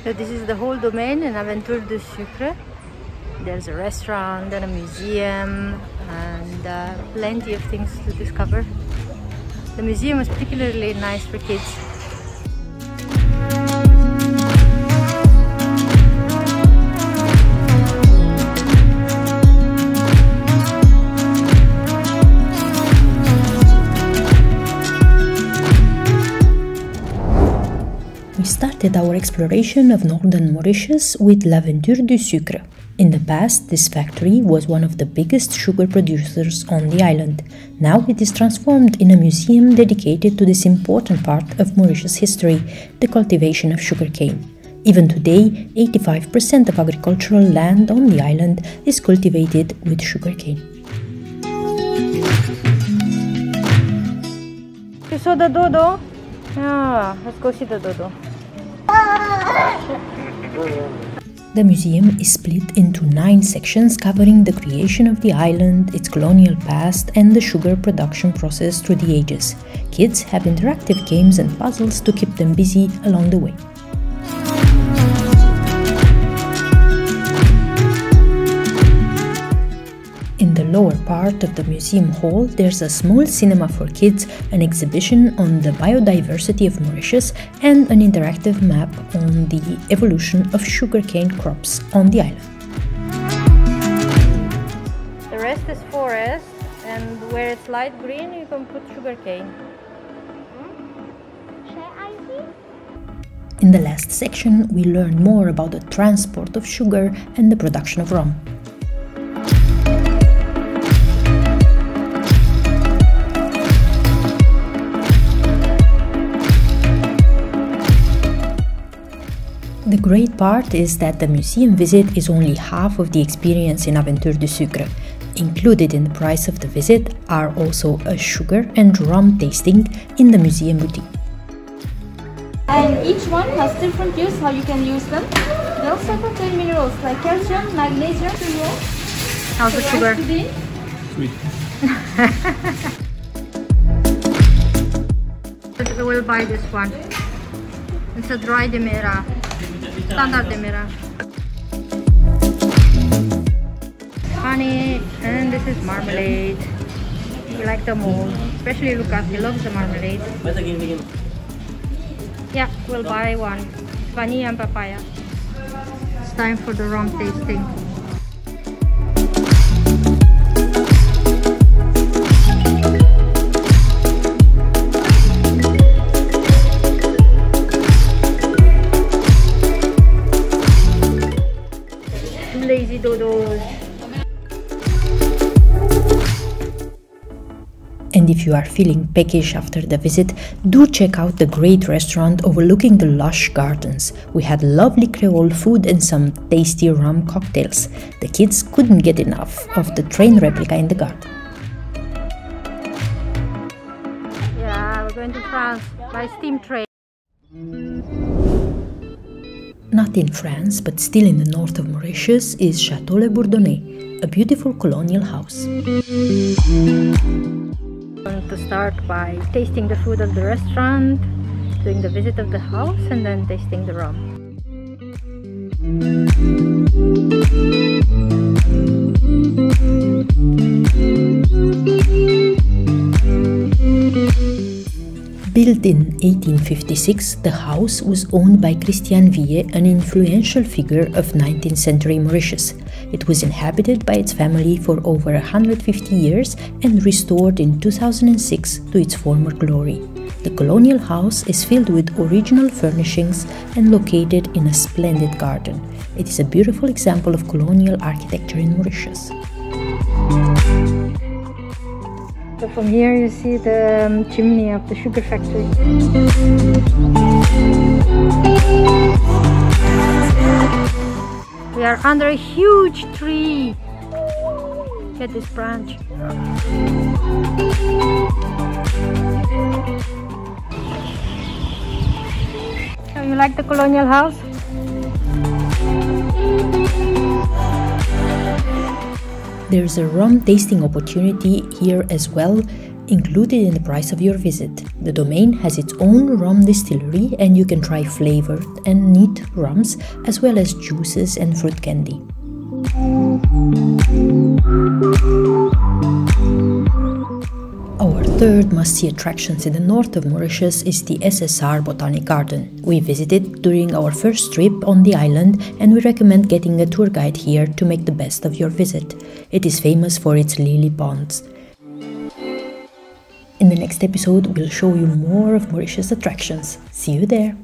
So this is the whole domain in Aventure de Sucre. There's a restaurant and a museum and plenty of things to discover. The museum is particularly nice for kids. We started our exploration of northern Mauritius with L'Aventure du Sucre. In the past, this factory was one of the biggest sugar producers on the island. Now it is transformed in a museum dedicated to this important part of Mauritius history, the cultivation of sugarcane. Even today, 85% of agricultural land on the island is cultivated with sugarcane. You saw the dodo? Ah, let's go see the dodo. The museum is split into 9 sections covering the creation of the island, its colonial past, and the sugar production process through the ages. Kids have interactive games and puzzles to keep them busy along the way. In the lower part of the museum hall, there's a small cinema for kids, an exhibition on the biodiversity of Mauritius, and an interactive map on the evolution of sugarcane crops on the island. The rest is forest, and where it's light green, you can put sugarcane. In the last section, we learn more about the transport of sugar and the production of rum. The great part is that the museum visit is only half of the experience in Aventure du Sucre. Included in the price of the visit are also a sugar and rum tasting in the museum boutique. And each one has different use how you can use them. They also contain minerals like calcium, magnesium, How's the sugar? Sweet. We'll buy this one. It's a dry Demerara. Standard Demerara. Honey, and this is marmalade. We like them all, especially Lucas. He loves the marmalade. Yeah, we'll buy one. Vanilla and papaya. It's time for the rum tasting. Lazy dodos. And if you are feeling peckish after the visit, do check out the great restaurant overlooking the lush gardens. We had lovely Creole food and some tasty rum cocktails. The kids couldn't get enough of the train replica in the garden. Yeah, we're going to France by steam train. Not in France, but still in the north of Mauritius, is Château Labourdonnais, a beautiful colonial house. I'm going to start by tasting the food of the restaurant, doing the visit of the house, and then tasting the rum. Built in 1856, the house was owned by Christian Ville, an influential figure of 19th century Mauritius. It was inhabited by its family for over 150 years and restored in 2006 to its former glory. The colonial house is filled with original furnishings and located in a splendid garden. It is a beautiful example of colonial architecture in Mauritius. So from here you see the chimney of the sugar factory. We are under a huge tree. Get this branch. So you like the colonial house? There's a rum tasting opportunity here as well Included in the price of your visit, the Domaine has its own rum distillery and you can try flavored and neat rums as well as juices and fruit candy. Our third must-see attractions in the north of Mauritius is the SSR Botanic Garden. We visited during our first trip on the island and we recommend getting a tour guide here to make the best of your visit. It is famous for its lily ponds. In the next episode, we'll show you more of Mauritius attractions. See you there!